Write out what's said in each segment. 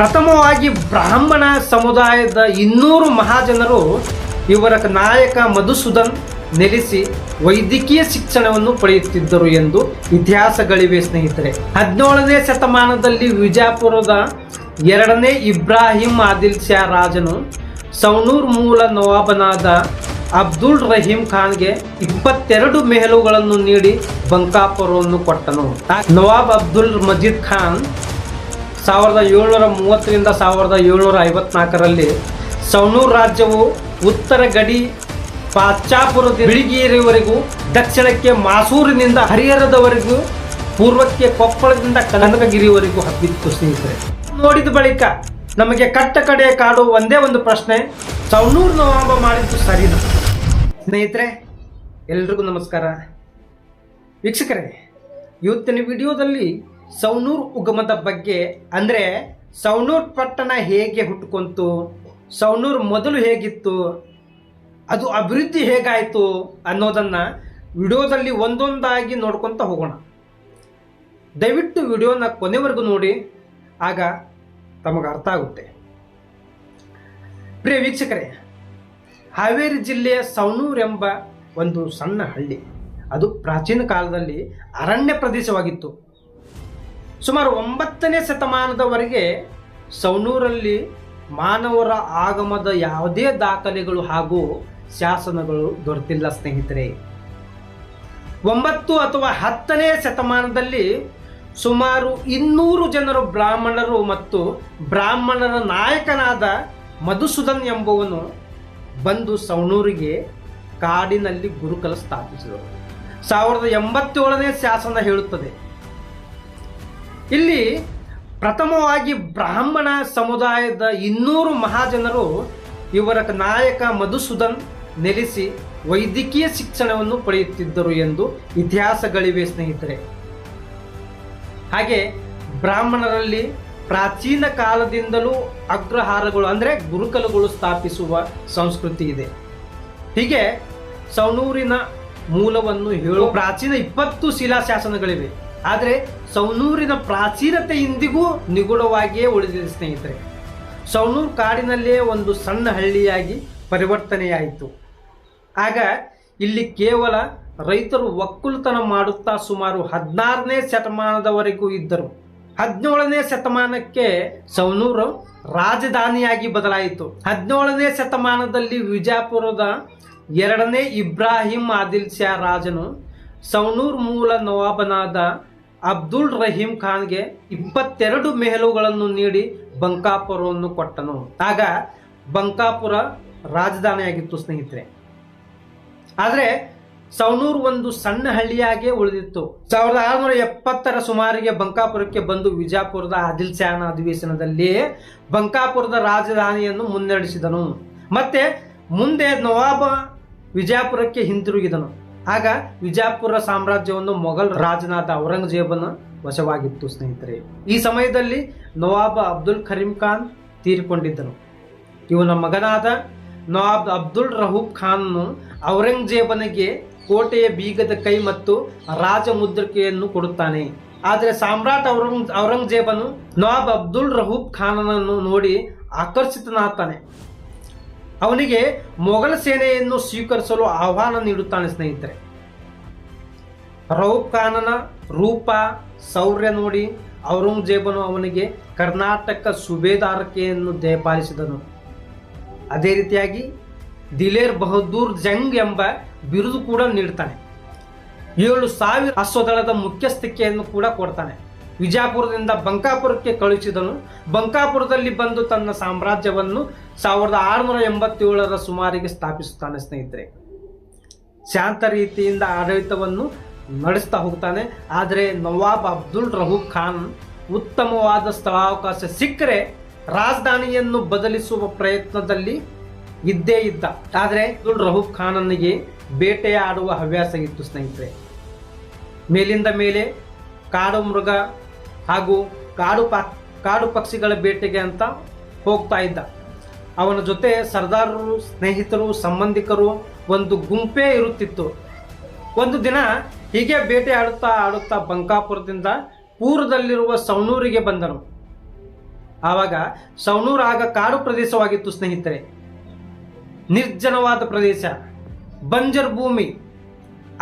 ಪ್ರಥಮವಾಗಿ ಬ್ರಾಹ್ಮಣ ಸಮುದಾಯದ 200 ಮಹಾಜನರು ಇವರ ನಾಯಕ ಮಧುಸೂದನ್ ನೆಲೆಸಿ ವೈದ್ಯಕೀಯ ಶಿಕ್ಷಣವನ್ನು ಪಡೆಯುತ್ತಿದ್ದರು ಎಂದು ಇತಿಹಾಸಗಳಿವೆ ಸ್ನೇಹಿತರೆ. 17ನೇ ಶತಮಾನದಲ್ಲಿ ವಿಜಯಪುರದ 2ನೇ ಇಬ್ರಾಹಿಂ ಆದಿಲ್ ಶಾ ರಾಜನು ಸೌನೂರ್ ಮೂಲ ನವಾಬನಾದ ಅಬ್ದುಲ್ ರಹೀಂ ಖಾನ್ಗೆ 22 ಮೆಹಲುಗಳನ್ನು ನೀಡಿ ಬಂಕಾಪುರವನ್ನು ಕೊಟ್ಟನು. ನವಾಬ್ ಅಬ್ದುಲ್ ಮಜೀದ್ ಖಾನ್ 1730ರಿಂದ 1754ರಲ್ಲಿ ಸೌನೂರ್ ರಾಜ್ಯವು ಉತ್ತರ ಗಡಿ ಪಾಚಾಪುರದ ಬಿಳಿಗೇರಿಯವರೆಗೂ, ದಕ್ಷಿಣಕ್ಕೆ ಮಾಸೂರಿನಿಂದ ಹರಿಹರದವರೆಗೂ, ಪೂರ್ವಕ್ಕೆ ಕೊಪ್ಪಳದಿಂದ ಕನಕಗಿರಿವರೆಗೂ ಹಬ್ಬಿತ್ತು ಸ್ನೇಹಿತರೆ. ನೋಡಿದ ಬಳಿಕ ನಮಗೆ ಕಟ್ಟ ಕಡೆಯ ಕಾಡು ಒಂದೇ ಒಂದು ಪ್ರಶ್ನೆ, ಸೌನೂರ್ ನವಾಬ ಮಾಡಿದ್ದು ಸರಿನಾ? ಸ್ನೇಹಿತರೆ ಎಲ್ರಿಗೂ ನಮಸ್ಕಾರ. ವೀಕ್ಷಕರೇ, ಇವತ್ತಿನ ವಿಡಿಯೋದಲ್ಲಿ ಸೌನೂರ್ ಉಗಮದ ಬಗ್ಗೆ, ಅಂದರೆ ಸೌನೂರ್ ಪಟ್ಟಣ ಹೇಗೆ ಹುಟ್ಟುಕೊಂತು, ಸೌನೂರ್ ಮೊದಲು ಹೇಗಿತ್ತು, ಅದು ಅಭಿವೃದ್ಧಿ ಹೇಗಾಯಿತು ಅನ್ನೋದನ್ನು ವಿಡಿಯೋದಲ್ಲಿ ಒಂದೊಂದಾಗಿ ನೋಡ್ಕೊತ ಹೋಗೋಣ. ದಯವಿಟ್ಟು ವಿಡಿಯೋನ ಕೊನೆವರೆಗೂ ನೋಡಿ, ಆಗ ತಮಗೆ ಅರ್ಥ ಆಗುತ್ತೆ. ಪ್ರಿಯ ವೀಕ್ಷಕರೇ, ಹಾವೇರಿ ಜಿಲ್ಲೆಯ ಸೌನೂರ್ ಎಂಬ ಒಂದು ಸಣ್ಣ ಹಳ್ಳಿ, ಅದು ಪ್ರಾಚೀನ ಕಾಲದಲ್ಲಿ ಅರಣ್ಯ ಪ್ರದೇಶವಾಗಿತ್ತು. ಸುಮಾರು 9ನೇ ಶತಮಾನದವರೆಗೆ ಸೌನೂರಲ್ಲಿ ಮಾನವರ ಆಗಮದ ಯಾವುದೇ ದಾಖಲೆಗಳು ಹಾಗೂ ಶಾಸನಗಳು ದೊರೆತಿಲ್ಲ ಸ್ನೇಹಿತರೆ. 9 ಅಥವಾ 10ನೇ ಶತಮಾನದಲ್ಲಿ ಸುಮಾರು 200 ಜನರು ಬ್ರಾಹ್ಮಣರು ಮತ್ತು ಬ್ರಾಹ್ಮಣರ ನಾಯಕನಾದ ಮಧುಸೂದನ್ ಎಂಬುವನು ಬಂದು ಸೌನೂರಿಗೆ ಕಾಡಿನಲ್ಲಿ ಗುರುಕುಲ ಸ್ಥಾಪಿಸಿದರು. 1087ನೇ ಶಾಸನ ಹೇಳುತ್ತದೆ. ಇಲ್ಲಿ ಪ್ರಥಮವಾಗಿ ಬ್ರಾಹ್ಮಣ ಸಮುದಾಯದ 200 ಮಹಾಜನರು ಇವರ ನಾಯಕ ಮಧುಸೂದನ್ ನೆಲೆಸಿ ವೈದ್ಯಕೀಯ ಶಿಕ್ಷಣವನ್ನು ಪಡೆಯುತ್ತಿದ್ದರು ಎಂದು ಇತಿಹಾಸಗಳಿವೆ ಸ್ನೇಹಿತರೆ. ಹಾಗೆ ಬ್ರಾಹ್ಮಣರಲ್ಲಿ ಪ್ರಾಚೀನ ಕಾಲದಿಂದಲೂ ಅಗ್ರಹಾರಗಳು ಅಂದರೆ ಗುರುಕುಲಗಳು ಸ್ಥಾಪಿಸುವ ಸಂಸ್ಕೃತಿ ಇದೆ. ಹೀಗೆ ಸೌನೂರಿನ ಮೂಲವನ್ನು ಹೇಳುವ ಪ್ರಾಚೀನ 20 ಶಿಲಾಶಾಸನಗಳಿವೆ. ಆದರೆ ಸೌನೂರಿನ ಪ್ರಾಚೀನತೆ ಇಂದಿಗೂ ನಿಗೂಢವಾಗಿಯೇ ಉಳಿದಿದೆ ಸ್ನೇಹಿತರೆ. ಸೌನೂರ್ ಕಾಡಿನಲ್ಲೇ ಒಂದು ಸಣ್ಣ ಹಳ್ಳಿಯಾಗಿ ಪರಿವರ್ತನೆಯಾಯಿತು. ಆಗ ಇಲ್ಲಿ ಕೇವಲ ರೈತರು ಒಕ್ಕಲುತನ ಮಾಡುತ್ತಾ ಸುಮಾರು 16ನೇ ಶತಮಾನದವರೆಗೂ ಇದ್ದರು. 17ನೇ ಶತಮಾನಕ್ಕೆ ಸೌನೂರು ರಾಜಧಾನಿಯಾಗಿ ಬದಲಾಯಿತು. 17ನೇ ಶತಮಾನದಲ್ಲಿ ವಿಜಯಪುರದ 2ನೇ ಇಬ್ರಾಹಿಂ ಆದಿಲ್ ಶಾ ರಾಜನು ಸೌನೂರ್ ಮೂಲ ನವಾಬನಾದ ಅಬ್ದುಲ್ ರಹೀಂ ಖಾನ್ಗೆ 22 ಮೆಹಲುಗಳನ್ನು ನೀಡಿ ಬಂಕಾಪುರವನ್ನು ಕೊಟ್ಟನು. ಆಗ ಬಂಕಾಪುರ ರಾಜಧಾನಿಯಾಗಿತ್ತು ಸ್ನೇಹಿತರೆ. ಆದರೆ ಸೌನೂರ್ ಒಂದು ಸಣ್ಣ ಹಳ್ಳಿಯಾಗಿಯೇ ಉಳಿದಿತ್ತು. 1670ರ ಸುಮಾರಿಗೆ ಬಂಕಾಪುರಕ್ಕೆ ಬಂದು ವಿಜಯಪುರದ ಆದಿಲ್ ಶಾನ ಅಧಿವೇಶನದಲ್ಲಿ ಬಂಕಾಪುರದ ರಾಜಧಾನಿಯನ್ನು ಮುನ್ನಡೆಸಿದನು. ಮತ್ತೆ ಮುಂದೆ ನವಾಬ ವಿಜಯಪುರಕ್ಕೆ ಹಿಂತಿರುಗಿದನು. ಆಗ ವಿಜಯಪುರ ಸಾಮ್ರಾಜ್ಯವನ್ನು ಮೊಘಲ್ ರಾಜನಾದ ಔರಂಗಜೇಬನ ವಶವಾಗಿತ್ತು ಸ್ನೇಹಿತರೆ. ಈ ಸಮಯದಲ್ಲಿ ನವಾಬ ಅಬ್ದುಲ್ ಕರೀಂ ಖಾನ್ ತೀರಿಕೊಂಡಿದ್ದನು. ಇವನ ಮಗನಾದ ನವಾಬ್ ಅಬ್ದುಲ್ ರಹೂಫ್ ಖಾನ್ನು ಔರಂಗಜೇಬನಿಗೆ ಕೋಟೆಯ ಬೀಗದ ಕೈ ಮತ್ತು ರಾಜ ಮುದ್ರಿಕೆಯನ್ನು ಕೊಡುತ್ತಾನೆ. ಆದರೆ ಸಾಮ್ರಾಟ್ ಔರಂಗಜೇಬನು ನವಾಬ್ ಅಬ್ದುಲ್ ರಹೂಫ್ ಖಾನನನ್ನು ನೋಡಿ ಆಕರ್ಷಿತನಾಗ್ತಾನೆ. ಅವನಿಗೆ ಮೊಘಲ್ ಸೇನೆಯನ್ನು ಸ್ವೀಕರಿಸಲು ಆಹ್ವಾನ ನೀಡುತ್ತಾನೆ ಸ್ನೇಹಿತರೆ. ರೌಫ್ ಖಾನನ ರೂಪ ಶೌರ್ಯ ನೋಡಿ ಔರಂಗಜೇಬನು ಅವನಿಗೆ ಕರ್ನಾಟಕ ಸುಬೇದಾರಿಕೆಯನ್ನು ದಯಪಾಲಿಸಿದನು. ಅದೇ ರೀತಿಯಾಗಿ ದಿಲೇರ್ ಬಹದ್ದೂರ್ ಜಂಗ್ ಎಂಬ ಬಿರುದು ಕೂಡ ನೀಡುತ್ತಾನೆ. 7,000 ಅಶ್ವದಳದ ಮುಖ್ಯಸ್ಥಿಕೆಯನ್ನು ಕೂಡ ಕೊಡ್ತಾನೆ. ವಿಜಯಪುರದಿಂದ ಬಂಕಾಪುರಕ್ಕೆ ಕಳುಹಿಸಿದನು. ಬಂಕಾಪುರದಲ್ಲಿ ಬಂದು ತನ್ನ ಸಾಮ್ರಾಜ್ಯವನ್ನು 1687ರ ಸುಮಾರಿಗೆ ಸ್ಥಾಪಿಸುತ್ತಾನೆ ಸ್ನೇಹಿತರೆ. ಶಾಂತ ರೀತಿಯಿಂದ ಆಡಳಿತವನ್ನು ನಡೆಸ್ತಾ ಹೋಗ್ತಾನೆ. ಆದರೆ ನವಾಬ್ ಅಬ್ದುಲ್ ರಹೂಫ್ ಖಾನ್ ಉತ್ತಮವಾದ ಸ್ಥಳಾವಕಾಶ ಸಿಕ್ಕರೆ ರಾಜಧಾನಿಯನ್ನು ಬದಲಿಸುವ ಪ್ರಯತ್ನದಲ್ಲಿ ಇದ್ದೇ ಇದ್ದ. ಆದರೆ ಅಬ್ದುಲ್ ರಹೂಫ್ ಖಾನನಿಗೆ ಬೇಟೆಯಾಡುವ ಹವ್ಯಾಸ ಇತ್ತು ಸ್ನೇಹಿತರೆ. ಮೇಲಿಂದ ಮೇಲೆ ಕಾಡು ಮೃಗ ಹಾಗೂ ಕಾಡು ಪಕ್ಷಿಗಳ ಬೇಟೆಗೆ ಅಂತ ಹೋಗ್ತಾ ಇದ್ದ. ಅವನ ಜೊತೆ ಸರ್ದಾರರು, ಸ್ನೇಹಿತರು, ಸಂಬಂಧಿಕರು ಒಂದು ಗುಂಪೇ ಇರುತ್ತಿತ್ತು. ಒಂದು ದಿನ ಹೀಗೆ ಬೇಟೆ ಆಡುತ್ತಾ ಬಂಕಾಪುರದಿಂದ ಪೂರ್ವದಲ್ಲಿರುವ ಸೌನೂರಿಗೆ ಬಂದನು. ಆವಾಗ ಸವಣೂರು ಆಗ ಕಾಡು ಪ್ರದೇಶವಾಗಿತ್ತು ಸ್ನೇಹಿತರೆ. ನಿರ್ಜನವಾದ ಪ್ರದೇಶ, ಬಂಜರ್ ಭೂಮಿ.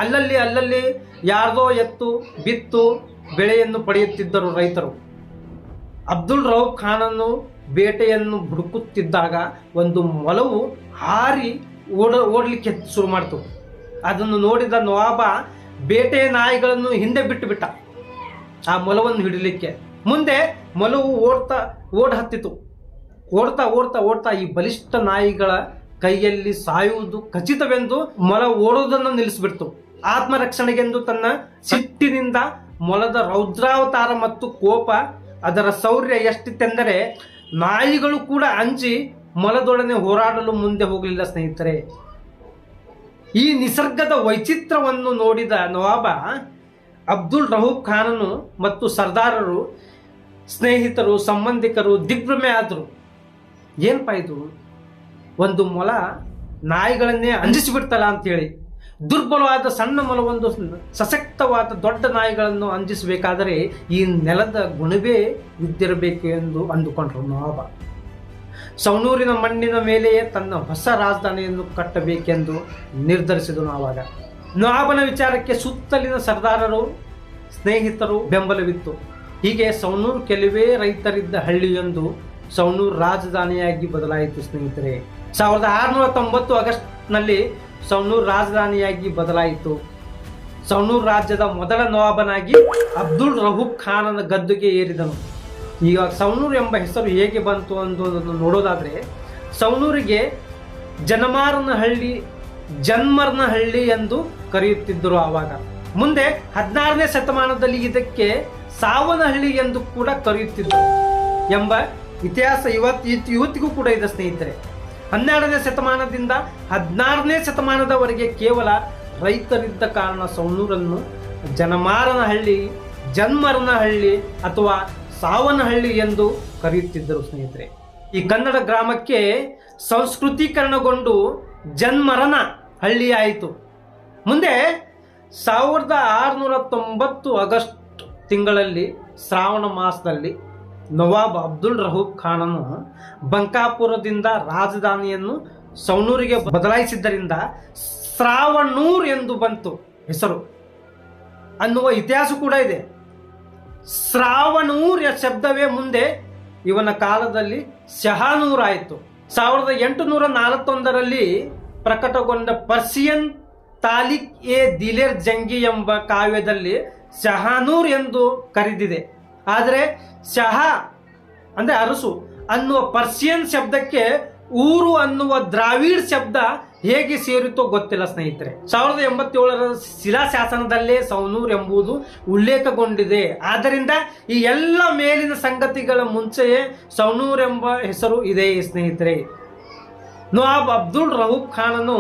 ಅಲ್ಲಲ್ಲಿ ಯಾರ್ದೋ ಎತ್ತು ಬಿತ್ತು ಬೆಳೆಯನ್ನು ಪಡೆಯುತ್ತಿದ್ದರು ರೈತರು. ಅಬ್ದುಲ್ ರೌಫ್ ಖಾನನ್ನು ಬೇಟೆಯನ್ನು ಹುಡುಕುತ್ತಿದ್ದಾಗ ಒಂದು ಮೊಲವು ಹಾರಿ ಓಡಲಿಕ್ಕೆ ಶುರು ಮಾಡ್ತು. ಅದನ್ನು ನೋಡಿದ ನವಾಬ ಬೇಟೆಯ ನಾಯಿಗಳನ್ನು ಹಿಂದೆ ಬಿಟ್ಟು ಆ ಮೊಲವನ್ನು ಹಿಡಿಲಿಕ್ಕೆ. ಮುಂದೆ ಮೊಲವು ಹತ್ತಿತು. ಓಡ್ತಾ ಈ ಬಲಿಷ್ಠ ನಾಯಿಗಳ ಕೈಯಲ್ಲಿ ಸಾಯುವುದು ಖಚಿತವೆಂದು ಮೊಲ ಓಡುವುದನ್ನು ನಿಲ್ಲಿಸಿಬಿಡ್ತು. ಆತ್ಮರಕ್ಷಣೆಗೆಂದು ತನ್ನ ಸಿಟ್ಟಿನಿಂದ ಮೊಲದ ರೌದ್ರಾವತಾರ ಮತ್ತು ಕೋಪ, ಅದರ ಶೌರ್ಯ ಎಷ್ಟಿತ್ತೆಂದರೆ ನಾಯಿಗಳು ಕೂಡ ಅಂಜಿ ಮೊಲದೊಡನೆ ಹೋರಾಡಲು ಮುಂದೆ ಹೋಗಲಿಲ್ಲ ಸ್ನೇಹಿತರೆ. ಈ ನಿಸರ್ಗದ ವೈಚಿತ್ರವನ್ನು ನೋಡಿದ ನವಾಬ ಅಬ್ದುಲ್ ರೌಫ್ ಖಾನನು ಮತ್ತು ಸರ್ದಾರರು, ಸ್ನೇಹಿತರು, ಸಂಬಂಧಿಕರು ದಿಗ್ಭ್ರಮೆ ಆದರು. ಏನಪ್ಪ ಇದು, ಒಂದು ಮೊಲ ನಾಯಿಗಳನ್ನೇ ಅಂಜಿಸಿಬಿಡ್ತಲ್ಲ ಅಂತೇಳಿ. ದುರ್ಬಲವಾದ ಸಣ್ಣ ಮೊಲವೊಂದು ಸಶಕ್ತವಾದ ದೊಡ್ಡ ನಾಯಿಗಳನ್ನು ಅಂಜಿಸಬೇಕಾದರೆ ಈ ನೆಲದ ಗುಣವೇ ಇದ್ದಿರಬೇಕು ಎಂದು ಅಂದುಕೊಂಡರು ನವಾಬ. ಸವಣೂರಿನ ಮಣ್ಣಿನ ಮೇಲೆಯೇ ತನ್ನ ಹೊಸ ರಾಜಧಾನಿಯನ್ನು ಕಟ್ಟಬೇಕೆಂದು ನಿರ್ಧರಿಸಿದನು. ಆವಾಗ ನವಾಬನ ವಿಚಾರಕ್ಕೆ ಸುತ್ತಲಿನ ಸರ್ದಾರರು, ಸ್ನೇಹಿತರು ಬೆಂಬಲವಿತ್ತು. ಹೀಗೆ ಸವಣೂರು ಕೆಲವೇ ರೈತರಿದ್ದ ಹಳ್ಳಿಯೊಂದು ಸವಣೂರು ರಾಜಧಾನಿಯಾಗಿ ಬದಲಾಯಿತು ಸ್ನೇಹಿತರೆ. 1690 ಆಗಸ್ಟ್ನಲ್ಲಿ ಸವಣೂರು ರಾಜಧಾನಿಯಾಗಿ ಬದಲಾಯಿತು. ಸವಣೂರು ರಾಜ್ಯದ ಮೊದಲ ನವಾಬನಾಗಿ ಅಬ್ದುಲ್ ರೌಫ್ ಖಾನನ ಗದ್ದುಗೆ ಏರಿದನು. ಈಗ ಸವಣೂರು ಎಂಬ ಹೆಸರು ಹೇಗೆ ಬಂತು ಅನ್ನೋದನ್ನು ನೋಡೋದಾದರೆ, ಸವಣೂರಿಗೆ ಜನ್ಮರ್ನ ಹಳ್ಳಿ ಎಂದು ಕರೆಯುತ್ತಿದ್ದರು ಆವಾಗ. ಮುಂದೆ 16ನೇ ಶತಮಾನದಲ್ಲಿ ಇದಕ್ಕೆ ಸಾವನಹಳ್ಳಿ ಎಂದು ಕೂಡ ಕರೆಯುತ್ತಿದ್ದರು ಎಂಬ ಇತಿಹಾಸ ಇವತ್ತಿಗೂ ಕೂಡ ಇದೆ ಸ್ನೇಹಿತರೆ. 12ನೇ ಶತಮಾನದಿಂದ 16ನೇ ಶತಮಾನದವರೆಗೆ ಕೇವಲ ರೈತರಿದ್ದ ಕಾರಣ ಸವಣೂರನ್ನು ಜನ್ಮರನಹಳ್ಳಿ ಅಥವಾ ಸಾವನಹಳ್ಳಿ ಎಂದು ಕರೆಯುತ್ತಿದ್ದರು ಸ್ನೇಹಿತರೆ. ಈ ಕನ್ನಡ ಗ್ರಾಮಕ್ಕೆ ಸಂಸ್ಕೃತೀಕರಣಗೊಂಡು ಜನ್ಮರನ ಹಳ್ಳಿ ಆಯಿತು. ಮುಂದೆ 1690 ಆಗಸ್ಟ್ ತಿಂಗಳಲ್ಲಿ ಶ್ರಾವಣ ಮಾಸದಲ್ಲಿ ನವಾಬ್ ಅಬ್ದುಲ್ ರೌಫ್ ಖಾನನು ಬಂಕಾಪುರದಿಂದ ರಾಜಧಾನಿಯನ್ನು ಸವಣೂರಿಗೆ ಬದಲಾಯಿಸಿದ್ದರಿಂದ ಶ್ರಾವಣೂರ್ ಎಂದು ಬಂತು ಹೆಸರು ಅನ್ನುವ ಇತಿಹಾಸ ಕೂಡ ಇದೆ. ಶ್ರಾವಣೂರ್ ಶಬ್ದವೇ ಮುಂದೆ ಇವನ ಕಾಲದಲ್ಲಿ ಶಹಾನೂರ್ ಆಯಿತು. 1841ರಲ್ಲಿ ಪ್ರಕಟಗೊಂಡ ಪರ್ಸಿಯನ್ ತಾಲಿಕ್ ಎ ದಿಲೇರ್ ಜಂಗಿ ಎಂಬ ಕಾವ್ಯದಲ್ಲಿ ಶಹಾನೂರ್ ಎಂದು ಕರೆದಿದೆ. ಆದರೆ ಶಹಾ ಅಂದರೆ ಅರಸು ಅನ್ನುವ ಪರ್ಸಿಯನ್ ಶಬ್ದಕ್ಕೆ ಊರು ಅನ್ನುವ ದ್ರಾವಿಡ್ ಶಬ್ದ ಹೇಗೆ ಸೇರಿತೋ ಗೊತ್ತಿಲ್ಲ ಸ್ನೇಹಿತರೆ. 1087ರ ಶಿಲಾಶಾಸನದಲ್ಲೇ ಸವಣೂರು ಎಂಬುದು ಉಲ್ಲೇಖಗೊಂಡಿದೆ. ಆದ್ದರಿಂದ ಈ ಎಲ್ಲ ಮೇಲಿನ ಸಂಗತಿಗಳ ಮುಂಚೆಯೇ ಸವಣೂರು ಎಂಬ ಹೆಸರು ಇದೆ ಸ್ನೇಹಿತರೆ. ನವಾಬ್ ಅಬ್ದುಲ್ ರೌಫ್ ಖಾನನು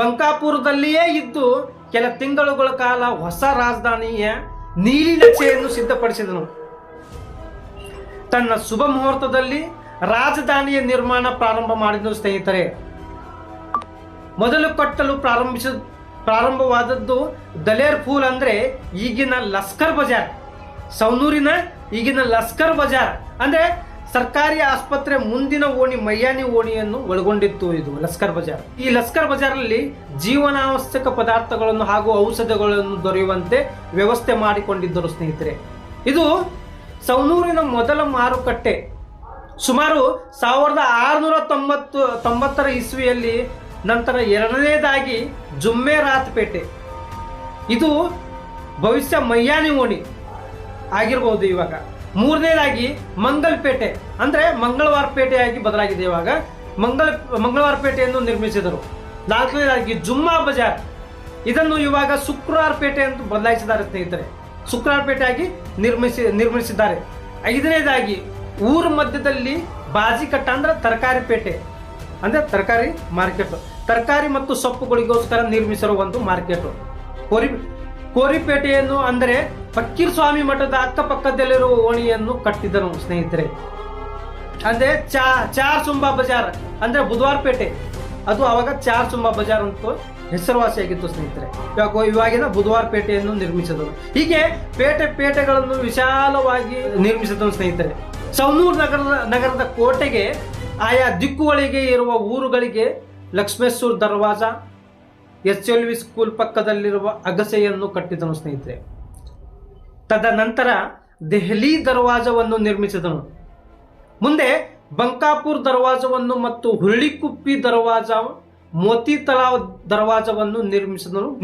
ಬಂಕಾಪುರದಲ್ಲಿಯೇ ಇದ್ದು ಕೆಲ ತಿಂಗಳುಗಳ ಕಾಲ ಹೊಸ ರಾಜಧಾನಿಯ ನೀಲಿನಕ್ಷೆಯನ್ನು ಸಿದ್ಧಪಡಿಸಿದನು. ತನ್ನ ಶುಭ ಮುಹೂರ್ತದಲ್ಲಿ ರಾಜಧಾನಿಯ ನಿರ್ಮಾಣ ಪ್ರಾರಂಭ ಮಾಡಿದನು ಸ್ನೇಹಿತರೆ. ಮೊದಲು ಕಟ್ಟಲು ಪ್ರಾರಂಭವಾದದ್ದು ದಲೇರ್ ಫೂಲ್ ಅಂದರೆ ಈಗಿನ ಲಸ್ಕರ್ ಬಜಾರ್. ಸವಣೂರಿನ ಈಗಿನ ಲಸ್ಕರ್ ಬಜಾರ್ ಅಂದರೆ ಸರ್ಕಾರಿ ಆಸ್ಪತ್ರೆ ಮುಂದಿನ ಓಣಿ ಮಯ್ಯಾನಿ ಓಣಿಯನ್ನು ಒಳಗೊಂಡಿತ್ತು ಇದು ಲಸ್ಕರ್ ಬಜಾರ್. ಈ ಲಸ್ಕರ್ ಬಜಾರ್ನಲ್ಲಿ ಜೀವನಾವಶ್ಯಕ ಪದಾರ್ಥಗಳನ್ನು ಹಾಗೂ ಔಷಧಗಳನ್ನು ದೊರೆಯುವಂತೆ ವ್ಯವಸ್ಥೆ ಮಾಡಿಕೊಂಡಿದ್ದರು ಸ್ನೇಹಿತರೆ. ಇದು ಸವಣೂರಿನ ಮೊದಲ ಮಾರುಕಟ್ಟೆ. ಸುಮಾರು 1690 ಇಸ್ವಿಯಲ್ಲಿ. ನಂತರ ಎರಡನೇದಾಗಿ ಜುಮ್ಮೆರಾತ್ ಪೇಟೆ, ಇದು ಭವಿಷ್ಯ ಮಯ್ಯಾನಿ ಓಣಿ ಆಗಿರಬಹುದು ಇವಾಗ. ಮೂರನೇದಾಗಿ ಮಂಗಲ್ಪೇಟೆ ಅಂದರೆ ಮಂಗಳವಾರ ಪೇಟೆಯಾಗಿ ಬದಲಾಗಿದೆ ಇವಾಗ. ಮಂಗಳವಾರ ಪೇಟೆಯನ್ನು ನಿರ್ಮಿಸಿದರು. ನಾಲ್ಕನೇದಾಗಿ ಜುಮ್ಮಾ ಬಜಾರ್, ಇದನ್ನು ಇವಾಗ ಶುಕ್ರವಾರ ಪೇಟೆ ಎಂದು ಬದಲಾಯಿಸಿದ್ದಾರೆ ಸ್ನೇಹಿತರೆ. ಶುಕ್ರವಾರ ಪೇಟೆಯಾಗಿ ನಿರ್ಮಿಸಿದ್ದಾರೆ. ಐದನೇದಾಗಿ ಊರ ಮಧ್ಯದಲ್ಲಿ ಬಾಜಿಕಟ್ಟ ಅಂದ್ರೆ ತರಕಾರಿ ಪೇಟೆ ಅಂದರೆ ತರಕಾರಿ ಮಾರ್ಕೆಟ್, ತರಕಾರಿ ಮತ್ತು ಸೊಪ್ಪುಗಳಿಗೋಸ್ಕರ ನಿರ್ಮಿಸಿರುವ ಒಂದು ಮಾರ್ಕೆಟ್. ಕೋರಿಪೇಟೆಯನ್ನು ಅಂದರೆ ಫಕ್ಕೀರ್ ಸ್ವಾಮಿ ಮಠದ ಅಕ್ಕಪಕ್ಕದಲ್ಲಿರುವ ಓಣಿಯನ್ನು ಕಟ್ಟಿದರು ಸ್ನೇಹಿತರೆ. ಅಂದ್ರೆ ಚಾರ್ ಸುಂಬಾ ಬಜಾರ್ ಅಂದ್ರೆ ಬುಧವಾರ ಪೇಟೆ, ಅದು ಅವಾಗ ಚಾರ್ ಸುಂಬಾ ಬಜಾರ್ ಅಂತ ಹೆಸರುವಾಸಿಯಾಗಿತ್ತು ಸ್ನೇಹಿತರೆ. ಇವಾಗಿನ ಬುಧವಾರ ಪೇಟೆಯನ್ನು ನಿರ್ಮಿಸಿದರು. ಹೀಗೆ ಪೇಟೆಗಳನ್ನು ವಿಶಾಲವಾಗಿ ನಿರ್ಮಿಸಿದನು ಸ್ನೇಹಿತರೆ. ಸವಣೂರು ನಗರದ ಕೋಟೆಗೆ ಆಯಾ ದಿಕ್ಕುಗಳಿಗೆ ಇರುವ ಊರುಗಳಿಗೆ ಲಕ್ಷ್ಮೇಶ್ವರ ದರ್ವಾಜ, SLV ಸ್ಕೂಲ್ ಪಕ್ಕದಲ್ಲಿರುವ ಅಗಸೆಯನ್ನು ಕಟ್ಟಿದನು ಸ್ನೇಹಿತರೆ. ತದನಂತರ ದೆಹಲಿ ದರ್ವಾಜವನ್ನು ನಿರ್ಮಿಸಿದನು. ಮುಂದೆ ಬಂಕಾಪುರ್ ದರ್ವಾಜವನ್ನು ಮತ್ತು ಹುರುಳಿಕುಪ್ಪಿ ದರ್ವಾಜ, ಮೋತಿ ತಲಾವ್ ದರ್ವಾಜವನ್ನು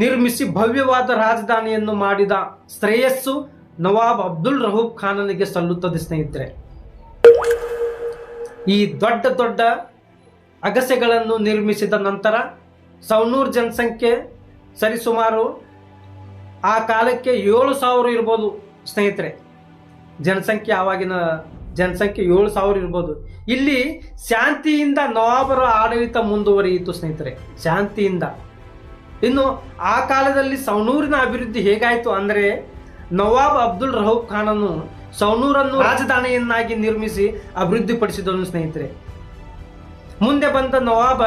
ನಿರ್ಮಿಸಿ ಭವ್ಯವಾದ ರಾಜಧಾನಿಯನ್ನು ಮಾಡಿದ ಶ್ರೇಯಸ್ಸು ನವಾಬ್ ಅಬ್ದುಲ್ ರಹೂಫ್ ಖಾನನಿಗೆ ಸಲ್ಲುತ್ತದೆ ಸ್ನೇಹಿತರೆ. ಈ ದೊಡ್ಡ ದೊಡ್ಡ ಅಗಸೆಗಳನ್ನು ನಿರ್ಮಿಸಿದ ನಂತರ ಸವಣೂರು ಜನಸಂಖ್ಯೆ ಸರಿಸುಮಾರು ಆ ಕಾಲಕ್ಕೆ 7,000 ಇರ್ಬೋದು ಸ್ನೇಹಿತರೆ. ಜನಸಂಖ್ಯೆ ಆವಾಗಿನ ಜನಸಂಖ್ಯೆ 7,000 ಇರ್ಬೋದು. ಇಲ್ಲಿ ಶಾಂತಿಯಿಂದ ನವಾಬರ ಆಡಳಿತ ಮುಂದುವರಿಯಿತು ಸ್ನೇಹಿತರೆ, ಶಾಂತಿಯಿಂದ. ಇನ್ನು ಆ ಕಾಲದಲ್ಲಿ ಸವಣೂರಿನ ಅಭಿವೃದ್ಧಿ ಹೇಗಾಯಿತು ಅಂದರೆ, ನವಾಬ್ ಅಬ್ದುಲ್ ರಹೂಫ್ ಖಾನನು ಸವಣೂರನ್ನು ರಾಜಧಾನಿಯನ್ನಾಗಿ ನಿರ್ಮಿಸಿ ಅಭಿವೃದ್ಧಿಪಡಿಸಿದನು ಸ್ನೇಹಿತರೆ. ಮುಂದೆ ಬಂದ ನವಾಬ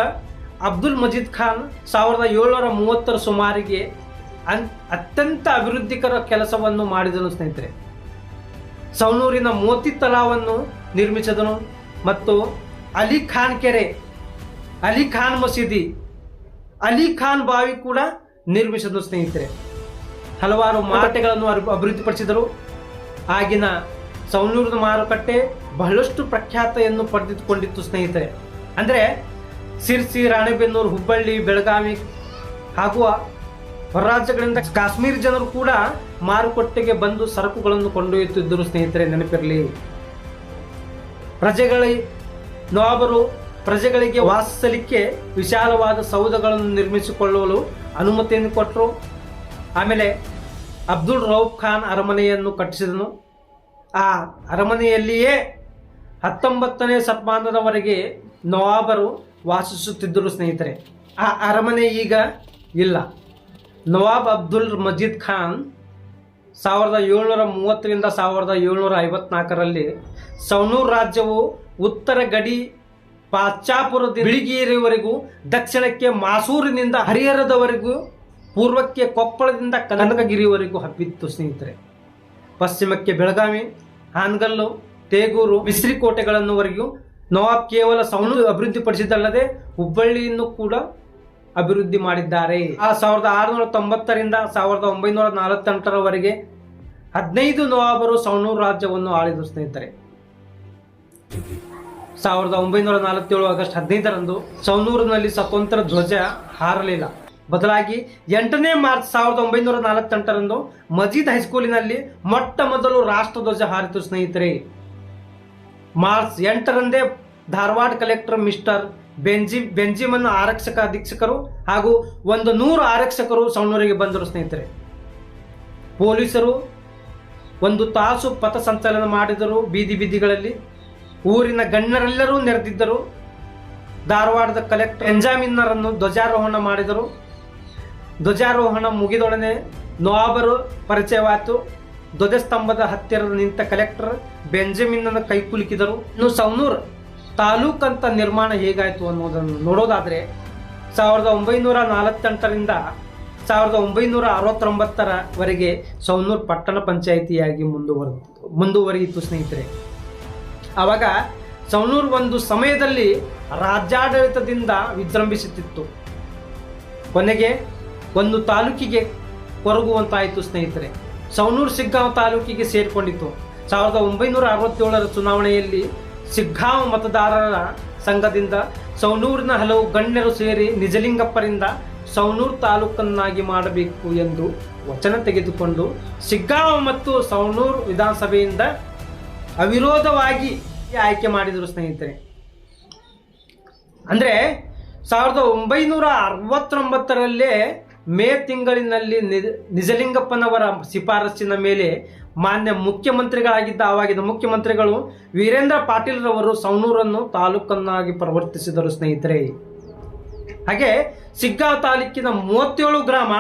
ಅಬ್ದುಲ್ ಮಜೀದ್ ಖಾನ್ 1730 ಸುಮಾರಿಗೆ ಅತ್ಯಂತ ಅಭಿವೃದ್ಧಿಕರ ಕೆಲಸವನ್ನು ಮಾಡಿದನು ಸ್ನೇಹಿತರೆ. ಸವಣೂರಿನ ಮೋತಿ ತಲಾವನ್ನು ನಿರ್ಮಿಸಿದನು ಮತ್ತು ಅಲಿ ಖಾನ್ ಕೆರೆ, ಅಲಿ ಖಾನ್ ಮಸೀದಿ, ಅಲಿ ಖಾನ್ ಬಾವಿ ಕೂಡ ನಿರ್ಮಿಸಿದನು ಸ್ನೇಹಿತರೆ. ಹಲವಾರು ಮಾರುಕಟ್ಟೆಗಳನ್ನು ಅಭಿವೃದ್ಧಿಪಡಿಸಿದರು. ಆಗಿನ ಸವಣೂರಿನ ಮಾರುಕಟ್ಟೆ ಬಹಳಷ್ಟು ಪ್ರಖ್ಯಾತೆಯನ್ನು ಪಡೆದುಕೊಂಡಿತ್ತು ಸ್ನೇಹಿತರೆ. ಅಂದರೆ ಸಿರ್ಸಿ, ರಾಣೆಬೆನ್ನೂರು, ಹುಬ್ಬಳ್ಳಿ, ಬೆಳಗಾವಿ ಹಾಗೂ ಹೊರ ರಾಜ್ಯಗಳಿಂದ ಕಾಶ್ಮೀರ ಜನರು ಕೂಡ ಮಾರುಕಟ್ಟೆಗೆ ಬಂದು ಸರಕುಗಳನ್ನು ಕೊಂಡೊಯ್ಯುತ್ತಿದ್ದರು ಸ್ನೇಹಿತರೆ, ನೆನಪಿರಲಿ. ನವಾಬರು ಪ್ರಜೆಗಳಿಗೆ ವಾಸಿಸಲಿಕ್ಕೆ ವಿಶಾಲವಾದ ಸೌಧಗಳನ್ನು ನಿರ್ಮಿಸಿಕೊಳ್ಳಲು ಅನುಮತಿಯನ್ನು ಕೊಟ್ಟರು. ಆಮೇಲೆ ಅಬ್ದುಲ್ ರೌಫ್ ಖಾನ್ ಅರಮನೆಯನ್ನು ಕಟ್ಟಿಸಿದನು. ಆ ಅರಮನೆಯಲ್ಲಿಯೇ 19ನೇ ಶತಮಾನದವರೆಗೆ ನವಾಬರು ವಾಸಿಸುತ್ತಿದ್ದರು ಸ್ನೇಹಿತರೆ. ಆ ಅರಮನೆ ಈಗ ಇಲ್ಲ. ನವಾಬ್ ಅಬ್ದುಲ್ ಮಜೀದ್ ಖಾನ್ 1730ರಿಂದ 1754ರಲ್ಲಿ ಸವಣೂರು ರಾಜ್ಯವು ಉತ್ತರ ಗಡಿ ಪಾಚಾಪುರದ ಬಿಳಿಗಿರಿವರೆಗೂ, ದಕ್ಷಿಣಕ್ಕೆ ಮಾಸೂರಿನಿಂದ ಹರಿಹರದವರೆಗೂ, ಪೂರ್ವಕ್ಕೆ ಕೊಪ್ಪಳದಿಂದ ಕನಕಗಿರಿವರೆಗೂ ಹಬ್ಬಿತ್ತು ಸ್ನೇಹಿತರೆ. ಪಶ್ಚಿಮಕ್ಕೆ ಬೆಳಗಾವಿ, ಹಾನಗಲ್ಲು, ತೇಗೂರು, ಮಿಸ್ರಿ ಕೋಟೆಗಳನ್ನುವರೆಗೂ ನವಾಬ್ ಕೇವಲ ಸವಣೂರು ಅಭಿವೃದ್ಧಿಪಡಿಸಿದಲ್ಲದೆ ಹುಬ್ಬಳ್ಳಿಯನ್ನು ಕೂಡ ಅಭಿವೃದ್ಧಿ ಮಾಡಿದ್ದಾರೆ. 1690ರಿಂದ 1948ರವರೆಗೆ 15 ನವಾಬರು ಸವಣೂರು ರಾಜ್ಯವನ್ನು ಆಳಿದರು ಸ್ನೇಹಿತರೆ. 1947 ಆಗಸ್ಟ್ 15ರಂದು ಸವಣೂರಿನಲ್ಲಿ ಸ್ವತಂತ್ರ ಧ್ವಜ ಹಾರಲಿಲ್ಲ. ಬದಲಾಗಿ 8ನೇ ಮಾರ್ಚ್ 1948ರಂದು ಮಜೀದ್ ಹೈಸ್ಕೂಲಿನಲ್ಲಿ ಮೊಟ್ಟ ಮೊದಲು ರಾಷ್ಟ್ರಧ್ವಜ ಹಾರಿತು ಸ್ನೇಹಿತರೆ. ಮಾರ್ಚ್ 8ರಂದೇ ಧಾರವಾಡ ಕಲೆಕ್ಟರ್ ಮಿಸ್ಟರ್ ಬೆಂಜಿಮನ್ ಆರಕ್ಷಕ ಅಧೀಕ್ಷಕರು ಹಾಗೂ 100 ಆರಕ್ಷಕರು ಸವಣೂರಿಗೆ ಬಂದರು ಸ್ನೇಹಿತರೆ. ಪೊಲೀಸರು 1 ತಾಸು ಪಥ ಸಂಚಲನ ಮಾಡಿದರು. ಬೀದಿಗಳಲ್ಲಿ ಊರಿನ ಗಣ್ಯರೆಲ್ಲರೂ ನೆರೆದಿದ್ದರು. ಧಾರವಾಡದ ಕಲೆಕ್ಟರ್ ಬೆಂಜಾಮಿನ್ನರನ್ನು ಧ್ವಜಾರೋಹಣ ಮಾಡಿದರು. ಧ್ವಜಾರೋಹಣ ಮುಗಿದೊಡನೆ ನವಾಬರು ಪರಿಚಯವಾಯಿತು. ಧ್ವಜಸ್ತಂಭದ ಹತ್ತಿರ ನಿಂತ ಕಲೆಕ್ಟರ್ ಬೆಂಜಮಿನ್ನ ಕೈ ಕುಲುಕಿದರು. ಇನ್ನು ಸವಣೂರು ತಾಲೂಕಂತ ನಿರ್ಮಾಣ ಹೇಗಾಯಿತು ಅನ್ನೋದನ್ನು ನೋಡೋದಾದರೆ 1948ರಿಂದ 1969ರವರೆಗೆ ಸವಣೂರು ಪಟ್ಟಣ ಪಂಚಾಯಿತಿಯಾಗಿ ಮುಂದುವರಿಯಿತು ಸ್ನೇಹಿತರೆ. ಆವಾಗ ಸವಣೂರು ಒಂದು ಸಮಯದಲ್ಲಿ ರಾಜ್ಯಾಡಳಿತದಿಂದ ವಿಜೃಂಭಿಸುತ್ತಿತ್ತು. ಕೊನೆಗೆ ಒಂದು ತಾಲೂಕಿಗೆ ಕೊರಗುವಂತಾಯಿತು ಸ್ನೇಹಿತರೆ. ಸವಣೂರು ಶಿಗ್ಗಾಂವ್ ತಾಲೂಕಿಗೆ ಸೇರಿಕೊಂಡಿತು. 1967ರ ಚುನಾವಣೆಯಲ್ಲಿ ಶಿಗ್ಗಾಂವ್ ಮತದಾರರ ಸಂಘದಿಂದ ಸವಣೂರಿನ ಹಲವು ಗಣ್ಯರು ಸೇರಿ ನಿಜಲಿಂಗಪ್ಪರಿಂದ ಸವಣೂರು ತಾಲೂಕನ್ನಾಗಿ ಮಾಡಬೇಕು ಎಂದು ವಚನ ತೆಗೆದುಕೊಂಡು ಶಿಗ್ಗಾಂವ್ ಮತ್ತು ಸವಣೂರು ವಿಧಾನಸಭೆಯಿಂದ ಅವಿರೋಧವಾಗಿ ಆಯ್ಕೆ ಮಾಡಿದರು ಸ್ನೇಹಿತರೆ. ಅಂದರೆ 1969ರಲ್ಲೇ ಮೇ ತಿಂಗಳಿನಲ್ಲಿ ನಿಜಲಿಂಗಪ್ಪನವರ ಶಿಫಾರಸ್ಸಿನ ಮೇಲೆ ಮಾನ್ಯ ಮುಖ್ಯಮಂತ್ರಿಗಳಾಗಿದ್ದ ಆವಾಗಿನ ಮುಖ್ಯಮಂತ್ರಿಗಳು ವೀರೇಂದ್ರ ಪಾಟೀಲ್ರವರು ಸವಣೂರನ್ನು ತಾಲೂಕನ್ನಾಗಿ ಪರಿವರ್ತಿಸಿದರು ಸ್ನೇಹಿತರೆ. ಹಾಗೆ ಶಿಗ್ಗಾಂವ್ ತಾಲೂಕಿನ 37 ಗ್ರಾಮ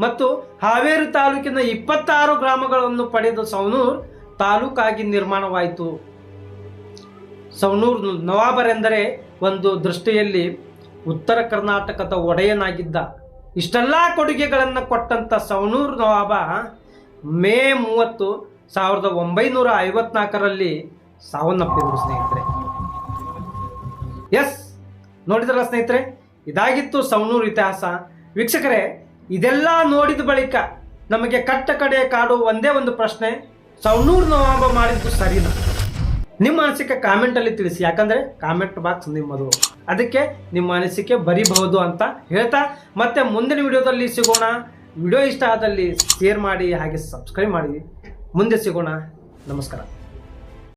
ಮತ್ತು ಹಾವೇರಿ ತಾಲೂಕಿನ 26 ಗ್ರಾಮಗಳನ್ನು ಪಡೆದ ಸವಣೂರು ತಾಲೂಕಾಗಿ ನಿರ್ಮಾಣವಾಯಿತು. ಸವಣೂರು ನವಾಬರೆಂದರೆ ಒಂದು ದೃಷ್ಟಿಯಲ್ಲಿ ಉತ್ತರ ಕರ್ನಾಟಕದ ಒಡೆಯನಾಗಿದ್ದ. ಇಷ್ಟೆಲ್ಲ ಕೊಡುಗೆಗಳನ್ನು ಕೊಟ್ಟಂಥ ಸವಣೂರು ನವಾಬ ಮೇ 30, 1954ರಲ್ಲಿ ಸಾವನ್ನಪ್ಪಿದರು ಸ್ನೇಹಿತರೆ. ಎಸ್, ನೋಡಿದ್ರಲ್ಲ ಸ್ನೇಹಿತರೆ, ಇದಾಗಿತ್ತು ಸವಣೂರು ಇತಿಹಾಸ. ವೀಕ್ಷಕರೇ, ಇದೆಲ್ಲ ನೋಡಿದ ಬಳಿಕ ನಮಗೆ ಕಟ್ಟ ಕಡೆ ಕಾಡುವ ಒಂದೇ ಒಂದು ಪ್ರಶ್ನೆ, ಸವಣೂರು ನವಾಬ ಮಾಡಿದ್ದು ಸರಿನಾ? ನಿಮ್ಮ ಅನಿಸಿಕೆ ಕಾಮೆಂಟಲ್ಲಿ ತಿಳಿಸಿ. ಯಾಕಂದರೆ ಕಾಮೆಂಟ್ ಬಾಕ್ಸ್ ನಿಮ್ಮದು, ಅದಕ್ಕೆ ನಿಮ್ಮ ಅನಿಸಿಕೆ ಬರೀಬಹುದು ಅಂತ ಹೇಳ್ತಾ ಮತ್ತೆ ಮುಂದಿನ ವಿಡಿಯೋದಲ್ಲಿ ಸಿಗೋಣ. ವಿಡಿಯೋ ಇಷ್ಟ ಆದಲ್ಲಿ ಶೇರ್ ಮಾಡಿ, ಹಾಗೆ ಸಬ್ಸ್ಕ್ರೈಬ್ ಮಾಡಿ. ಮುಂದೆ ಸಿಗೋಣ. ನಮಸ್ಕಾರ.